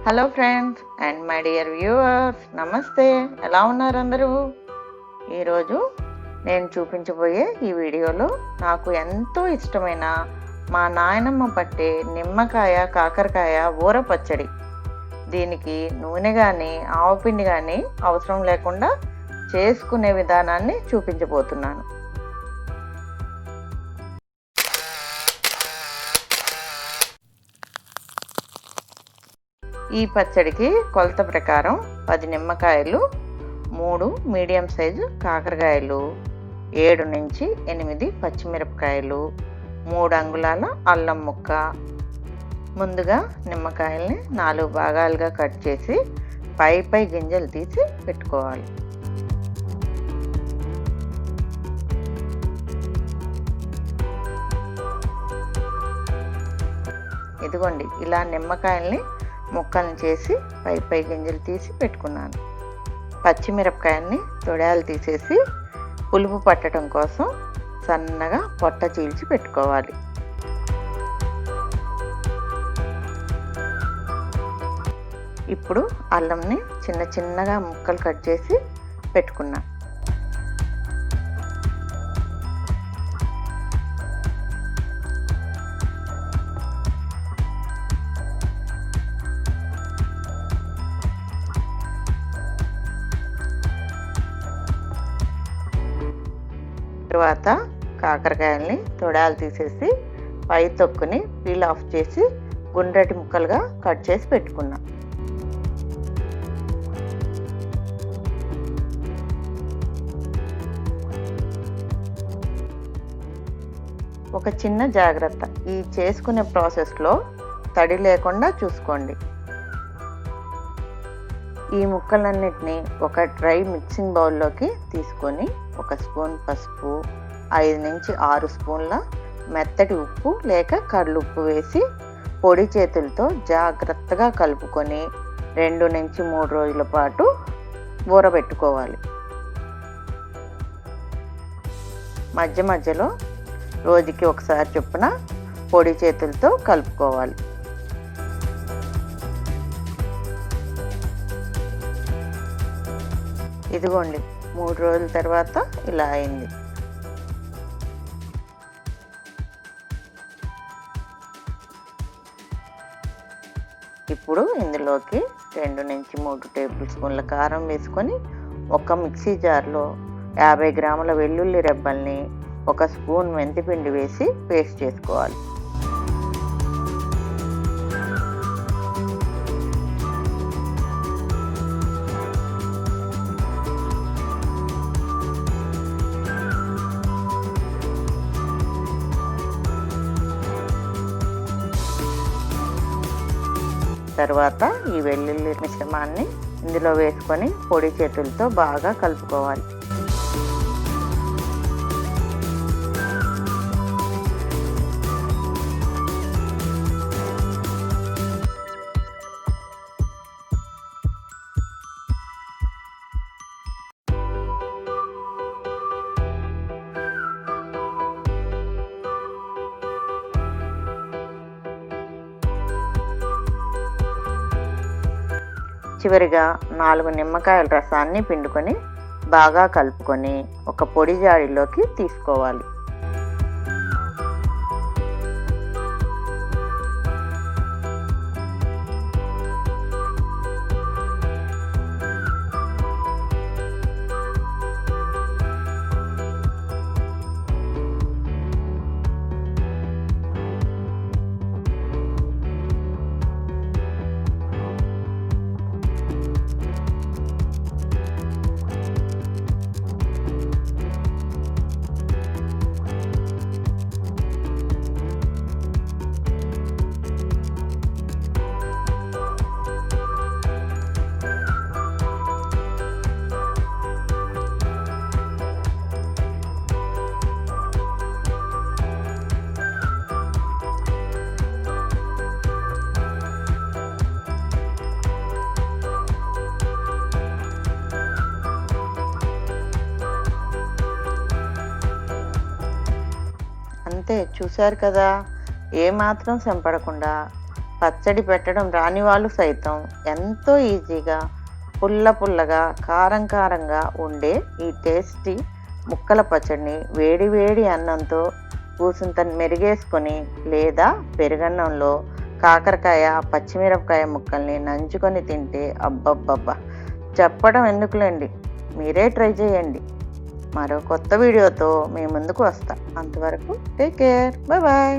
Hello friends and my dear viewers, నమస్తే. ఎలా ఉన్నారు అందరూ? ఈరోజు నేను చూపించబోయే ఈ వీడియోలో నాకు ఎంతో ఇష్టమైన మా నాయనమ్మ పట్టే నిమ్మకాయ కాకరకాయ ఊర పచ్చడి. దీనికి నూనె కానీ ఆవపిండి కానీ అవసరం లేకుండా చేసుకునే విధానాన్ని చూపించబోతున్నాను. ఈ పచ్చడికి కొలత ప్రకారం 10 నిమ్మకాయలు, 3 మీడియం సైజు కాకరకాయలు, 7 నుంచి 8 పచ్చిమిరపకాయలు, 3 అంగుళాల అల్లం ముక్క. ముందుగా నిమ్మకాయల్ని 4 భాగాలుగా కట్ చేసి పై గింజలు తీసి పెట్టుకోవాలి. ఇదిగోండి, ఇలా నిమ్మకాయల్ని ముక్కల్ని చేసి పై గింజలు తీసి పెట్టుకున్నాను. పచ్చిమిరపకాయల్ని తొడాలు తీసేసి పులుపు పట్టడం కోసం సన్నగా పొట్ట చీల్చి పెట్టుకోవాలి. ఇప్పుడు అల్లంని చిన్నగా ముక్కలు కట్ చేసి పెట్టుకున్నా. తర్వాత కాకరకాయల్ని తొడాలు తీసేసి పై తొక్కుని పీల్ ఆఫ్ చేసి గుండ్రటి ముక్కలుగా కట్ చేసి పెట్టుకున్నా. ఒక చిన్న జాగ్రత్త, ఈ చేసుకునే ప్రాసెస్లో తడి లేకుండా చూసుకోండి. ఈ ముక్కలన్నిటినీ ఒక డ్రై మిక్సింగ్ బౌల్లోకి తీసుకొని 1 స్పూన్ పసుపు, 5 నుంచి 6 స్పూన్ల మెత్తటి ఉప్పు లేక కల్లుప్పు వేసి పొడి చేతులతో జాగ్రత్తగా కలుపుకొని 2 నుంచి 3 రోజుల పాటు ఊరబెట్టుకోవాలి. మధ్యలో రోజుకి ఒకసారి చొప్పున పొడి చేతులతో కలుపుకోవాలి. ఇదిగోండి, 3 రోజుల తర్వాత ఇలా అయింది. ఇప్పుడు ఇందులోకి 2 నుంచి 3 టేబుల్ స్పూన్ల కారం వేసుకొని ఒక మిక్సీ జార్లో 50 గ్రాముల వెల్లుల్లి రెబ్బల్ని 1 స్పూన్ మెంతిపిండి వేసి పేస్ట్ చేసుకోవాలి. తర్వాత ఈ వెల్లుల్లి మిశ్రమాన్ని ఇందులో వేసుకొని పొడి చేతులతో బాగా కలుపుకోవాలి. చివరిగా 4 నిమ్మకాయల రసాన్ని పిండుకొని బాగా కలుపుకొని ఒక పొడి జాడీలోకి తీసుకోవాలి. అంతే, చూశారు కదా, ఏమాత్రం సంపడకుండా పచ్చడి పెట్టడం రాని వాళ్ళు సైతం ఎంతో ఈజీగా పుల్లగా కారం కారంగా ఉండే ఈ టేస్టీ ముక్కల పచ్చడిని వేడి వేడి అన్నంతో కూసింత మెరిగేసుకొని లేదా పెరుగన్నంలో కాకరకాయ పచ్చిమిరపకాయ ముక్కల్ని నంచుకొని తింటే అబ్బబ్బబ్బా చెప్పడం ఎందుకులేండి, మీరే ట్రై చేయండి. మరో కొత్త వీడియోతో మీ ముందుకు వస్తా. అంతవరకు టేక్ కేర్, బాయ్ బాయ్.